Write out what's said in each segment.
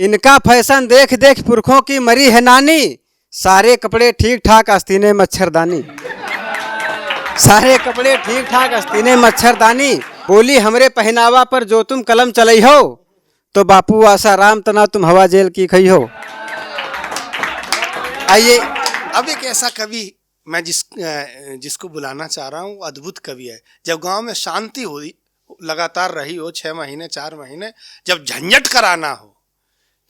इनका फैशन देख देख पुरखों की मरी है नानी, सारे कपड़े ठीक ठाक आस्तीने मच्छरदानी। सारे कपड़े ठीक ठाक आस्तीने मच्छरदानी। बोली हमरे पहनावा पर जो तुम कलम चलई हो, तो बापू आसा राम तना तुम हवा जेल की खई हो। आइए अब एक ऐसा कवि मैं जिसको बुलाना चाह रहा हूँ, अद्भुत कवि है। जब गांव में शांति हुई लगातार रही हो 6 महीने 4 महीने, जब झंझट कराना हो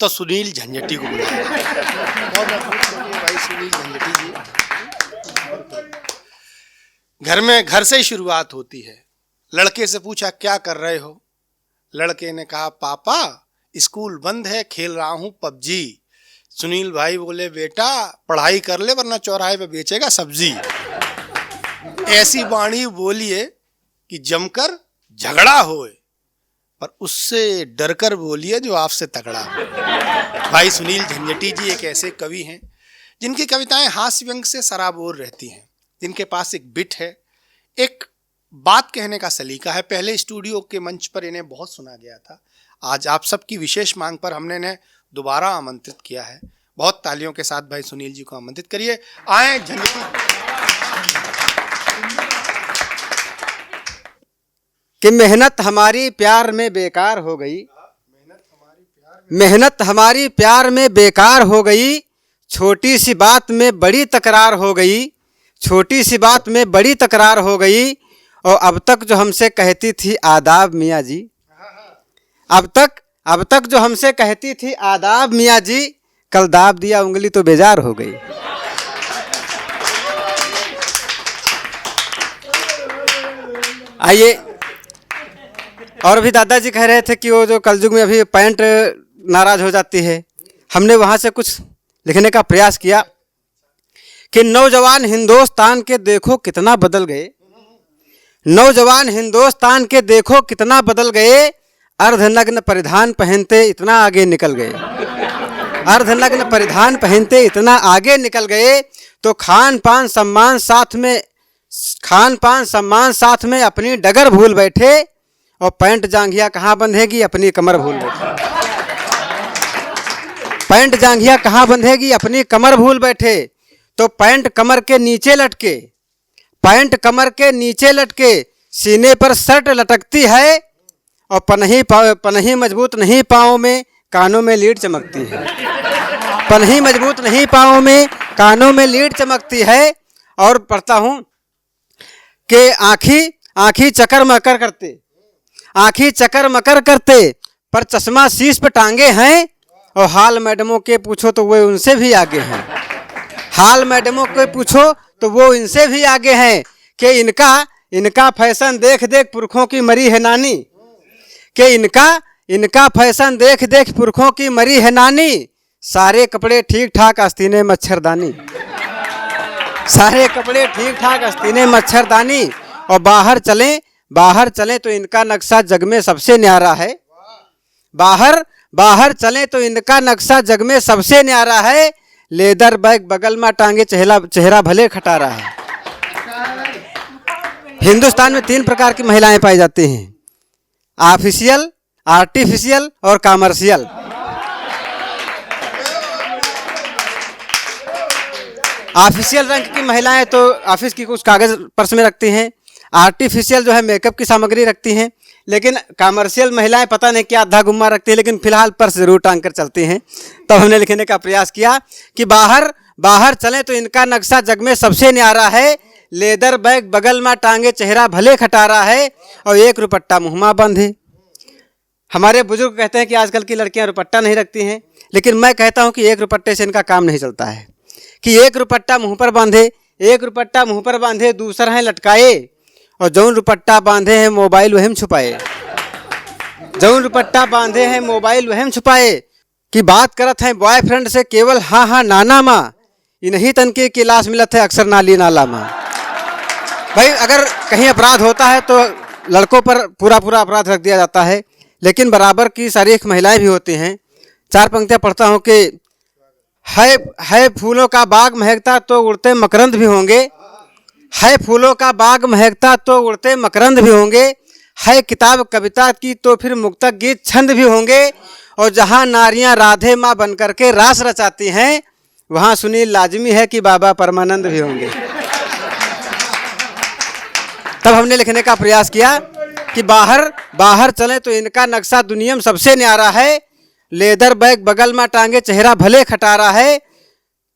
तो सुनील झंझटी को बुलाया। बहुत अद्भुत कवि है भाई सुनील झंझटी जी। घर से ही शुरुआत होती है। लड़के से पूछा क्या कर रहे हो, लड़के ने कहा पापा स्कूल बंद है, खेल रहा हूँ पबजी। सुनील भाई बोले बेटा पढ़ाई कर ले वरना चौराहे पे बेचेगा सब्जी। ऐसी वाणी बोलिए कि जमकर झगड़ा होए, पर उससे डरकर बोलिए जो आपसे तगड़ा हो। भाई सुनील झंझटी जी एक ऐसे कवि हैं जिनकी कविताएं हास्य व्यंग से सराबोर रहती हैं, जिनके पास एक बिट है, एक बात कहने का सलीका है। पहले स्टूडियो के मंच पर इन्हें बहुत सुना गया था। आज आप सबकी विशेष मांग पर हमने इन्हें दोबारा आमंत्रित किया है। बहुत तालियों के साथ भाई सुनील जी को आमंत्रित करिए। आए झंझटी। कि मेहनत हमारी प्यार में बेकार हो गई, मेहनत हमारी प्यार में बेकार हो गई, छोटी सी बात में बड़ी तकरार हो गई, छोटी सी बात में बड़ी तकरार हो गई। और अब तक जो हमसे कहती थी आदाब मियाँ जी, अब तक जो हमसे कहती थी आदाब मियाँ जी, कल दाब दिया उंगली तो बेजार हो गई। आइए, और भी दादाजी कह रहे थे कि वो जो कलयुग में अभी पैंट नाराज हो जाती है, हमने वहाँ से कुछ लिखने का प्रयास किया कि नौजवान हिंदुस्तान के देखो कितना बदल गए, नौजवान हिंदुस्तान के देखो कितना बदल गए, अर्धनग्न परिधान पहनते इतना आगे निकल गए, अर्धनग्न परिधान पहनते इतना आगे निकल गए। तो खान पान सम्मान साथ में अपनी डगर भूल बैठे, और पैंट जांघिया कहाँ बंधेगी अपनी कमर भूल बैठे, पैंट जांघिया कहाँ बंधेगी अपनी कमर भूल बैठे। तो पैंट कमर के नीचे लटके, पैंट कमर के नीचे लटके, सीने पर शर्ट लटकती है, और पनही मजबूत नहीं पाँव में, कानों में लीड चमकती है, पनही मजबूत नहीं पाँव में, कानों में लीड चमकती है। और पढ़ता हूँ कि आँखी चकर मकर करते, आँखी चकर मकर करते, पर चश्मा शीश पे टांगे हैं, और हाल मैडमों के पूछो तो वो उनसे भी आगे हैं, हाल मैडमों के पूछो तो वो इनसे भी आगे हैं। कि इनका फैशन देख देख पुरखों की मरी है नानी, कि इनका फैशन देख देख पुरखों की मरी है नानी, सारे कपड़े ठीक ठाक आस्तीने मच्छरदानी, सारे कपड़े ठीक ठाक आस्तीने मच्छरदानी। और बाहर चलें तो इनका नक्शा जग में सबसे न्यारा है, बाहर चलें तो इनका नक्शा जग में सबसे न्यारा है, लेदर बैग बगल में टांगे चेहरा भले खटारा है। हिंदुस्तान में 3 प्रकार की महिलाएं पाई जाती हैं, ऑफिशियल, आर्टिफिशियल और कॉमर्शियल। ऑफिशियल रंग की महिलाएं तो ऑफिस की कुछ कागज पर्स में रखती हैं, आर्टिफिशियल जो है मेकअप की सामग्री रखती हैं, लेकिन कॉमर्शियल महिलाएं पता नहीं क्या आधा गुम्मा रखती है, लेकिन फिलहाल पर्स जरूर टांग कर चलती हैं। तब हमने लिखने का प्रयास किया कि बाहर चलें तो इनका नक्शा जग में सबसे न्यारा है, लेदर बैग बगल में टांगे चेहरा भले खटारा है, और एक रुपट्टा मुँह बंधे। हमारे बुजुर्ग कहते हैं कि आजकल की लड़कियां रुपट्टा नहीं रखती हैं, लेकिन मैं कहता हूं कि एक रुपट्टे से इनका काम नहीं चलता है। कि एक रुपट्टा मुंह पर बांधे, एक रुपट्टा मुंह पर बांधे, दूसरा है लटकाए, और जौन रुपट्टा बांधे हैं मोबाइल वहम छुपाए, जौन रुपट्टा बांधे हैं मोबाइल वहम छुपाए। कि बात करत हैं बॉयफ्रेंड से केवल हाँ हाँ नाना माँ, इन्हीं तनके की लाश मिलत है अक्सर नाली नाला माँ। भाई अगर कहीं अपराध होता है तो लड़कों पर पूरा अपराध रख दिया जाता है, लेकिन बराबर की शरीफ महिलाएं भी होती हैं। 4 पंक्तियां पढ़ता हूँ कि है फूलों का बाग महकता तो उड़ते मकरंद भी होंगे, है फूलों का बाग महकता तो उड़ते मकरंद भी होंगे, है किताब कविता की तो फिर मुक्तक गीत छंद भी होंगे, और जहाँ नारियां राधे माँ बन करके रास रचाती हैं, वहाँ सुनील लाजमी है कि बाबा परमानंद भी होंगे। तब हमने लिखने का प्रयास किया कि बाहर चले तो इनका नक्शा दुनिया में सबसे न्यारा है। लेदर बैग बगल में टांगे, चेहरा भले खटारा है,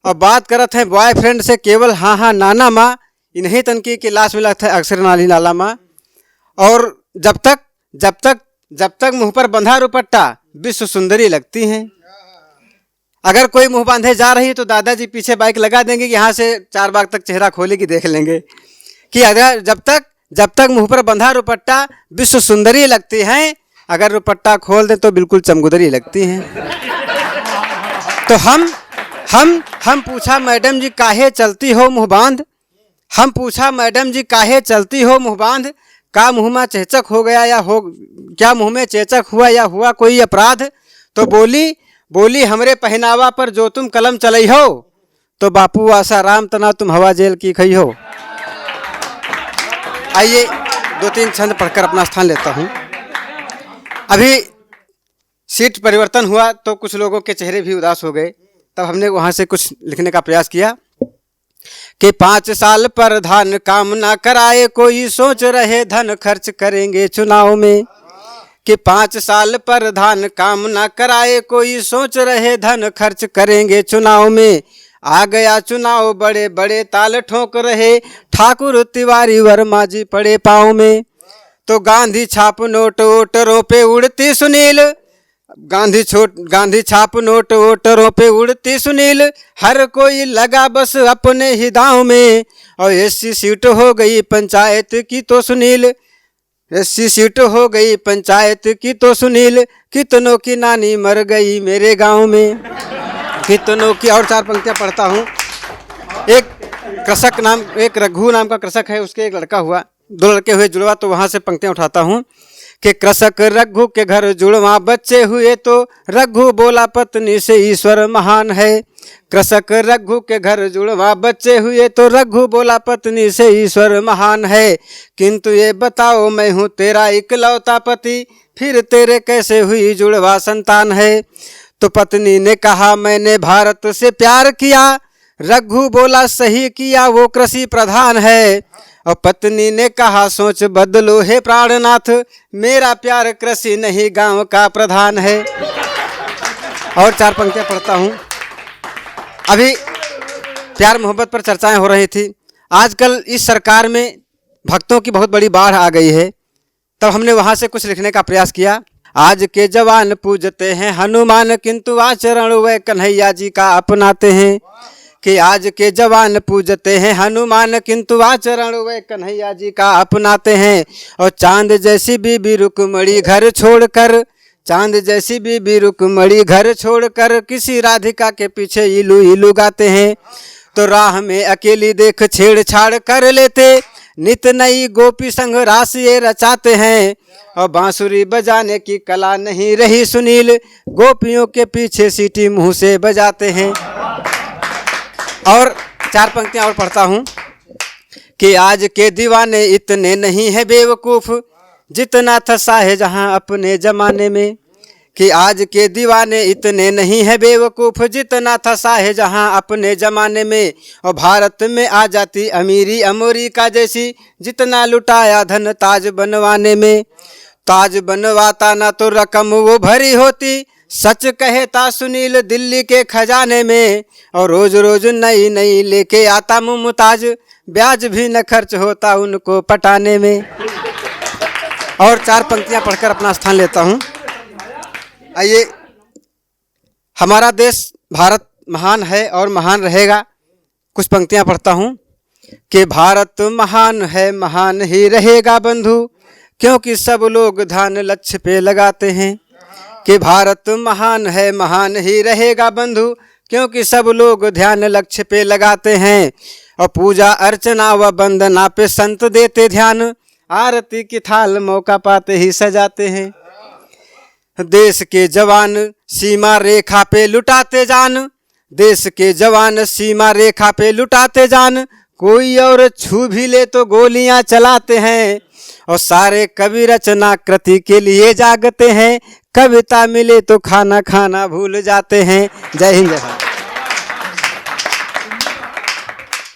और बात करत हैं बॉयफ्रेंड से केवल हाँ हाँ नाना माँ। इन्हीं तनकी की लाश मिला था अक्सर नाली नाला माँ। और जब तक मुंह पर बंधा रुपट्टा विश्व सुंदरी लगती हैं। अगर कोई मुंह बांधे जा रही है तो दादाजी पीछे बाइक लगा देंगे कि यहाँ से 4 बाग तक चेहरा खोलेगी, देख लेंगे कि अगर जब तक मुंह पर बंधा रुपट्टा विश्व सुंदरी लगती हैं, अगर रुपट्टा खोल दें तो बिल्कुल चमगुदरी लगती हैं। तो हम पूछा मैडम जी काहे चलती हो मुँह बांध, हम पूछा मैडम जी काहे चलती हो मुँह बांध, का मुँह में चेचक हो गया या हो, क्या मुँह में चेचक हुआ या हुआ कोई अपराध। तो बोली हमरे पहनावा पर जो तुम कलम चलई हो, तो बापू आसाराम तना तुम हवा जेल की खई हो। आइए 2-3 छंद पढ़कर अपना स्थान लेता हूँ। अभी सीट परिवर्तन हुआ तो कुछ लोगों के चेहरे भी उदास हो गए। तब हमने वहाँ से कुछ लिखने का प्रयास किया कि 5 साल प्रधान काम ना कराए, कोई सोच रहे धन खर्च करेंगे चुनाव में। कि 5 साल प्रधान काम ना कराए, कोई सोच रहे धन खर्च करेंगे चुनाव में। आ गया चुनाव बड़े बड़े ताल ठोक रहे, ठाकुर तिवारी वर्मा जी पड़े पाँव में। तो गांधी छाप नोट वोटरों पे उड़ती सुनील, गांधी छाप नोट वोटरों पे उड़ती सुनील, हर कोई लगा बस अपने ही दांव में। और एससी सीट हो गई पंचायत की तो सुनील, एससी सीट हो गई पंचायत की तो सुनील, कितनों की नानी मर गई मेरे गांव में, कितनों की। और 4 पंक्तियां पढ़ता हूँ। एक रघु नाम का कृषक है, उसके एक लड़का हुआ, 2 लड़के हुए जुड़वा, तो वहां से पंक्तियां उठाता हूँ कि कृषक रघु के घर जुड़वा बच्चे हुए, तो रघु बोला पत्नी से ईश्वर महान है। कृषक रघु के घर जुड़वा बच्चे हुए, तो रघु बोला पत्नी से ईश्वर महान है। किंतु ये बताओ मैं हूँ तेरा इकलौता पति, फिर तेरे कैसे हुई जुड़वा संतान है। तो पत्नी ने कहा मैंने भारत से प्यार किया, रघु बोला सही किया वो कृषि प्रधान है। और पत्नी ने कहा सोच बदलो हे प्राणनाथ, मेरा प्यार कृषि नहीं गांव का प्रधान है। और 4 पंक्तियां पढ़ता हूँ। अभी प्यार मोहब्बत पर चर्चाएं हो रही थी। आजकल इस सरकार में भक्तों की बहुत बड़ी बाढ़ आ गई है। तब हमने वहाँ से कुछ लिखने का प्रयास किया। आज के जवान पूजते हैं हनुमान, किंतु आचरण वे कन्हैया जी का अपनाते हैं। कि आज के जवान पूजते हैं हनुमान, किंतु आचरण वे कन्हैया जी का अपनाते हैं। और चांद जैसी बीबी रुक्मणी घर छोड़कर, चांद जैसी बीबी रुक्मणी घर छोड़कर, किसी राधिका के पीछे इलू इलू गाते हैं। तो राह में अकेली देख छेड़छाड़ कर लेते, नित नई गोपी संग रास ये रचाते हैं। और बांसुरी बजाने की कला नहीं रही सुनील, गोपियों के पीछे सीटी मुंह से बजाते हैं। और 4 पंक्तियां और पढ़ता हूँ कि आज के दीवाने इतने नहीं है बेवकूफ़, जितना था शाहजहां अपने ज़माने में। कि आज के दीवाने इतने नहीं है बेवकूफ़, जितना था शाहजहां अपने ज़माने में। और भारत में आ जाती अमीरी अमेरिका जैसी, जितना लुटाया धन ताज बनवाने में। ताज बनवाता ना तो रकम वो भरी होती, सच कहता सुनील दिल्ली के खजाने में। और रोज रोज नई नई लेके आता मुमताज, ब्याज भी न खर्च होता उनको पटाने में। और 4 पंक्तियां पढ़कर अपना स्थान लेता हूँ। आइए, हमारा देश भारत महान है और महान रहेगा। कुछ पंक्तियां पढ़ता हूँ कि भारत महान है महान ही रहेगा बंधु, क्योंकि सब लोग ध्यान लक्ष्य पे लगाते हैं। कि भारत महान है महान ही रहेगा बंधु, क्योंकि सब लोग ध्यान लक्ष्य पे लगाते हैं। और पूजा अर्चना व वंदना पे संत देते ध्यान, आरती की थाल मौका पाते ही सजाते हैं। देश के जवान सीमा रेखा पे लुटाते जान, देश के जवान सीमा रेखा पे लुटाते जान, कोई और छू भी ले तो गोलियां चलाते हैं। और सारे कवि रचना कृति के लिए जागते हैं, कविता मिले तो खाना खाना भूल जाते हैं। जय हिंद जय भारत।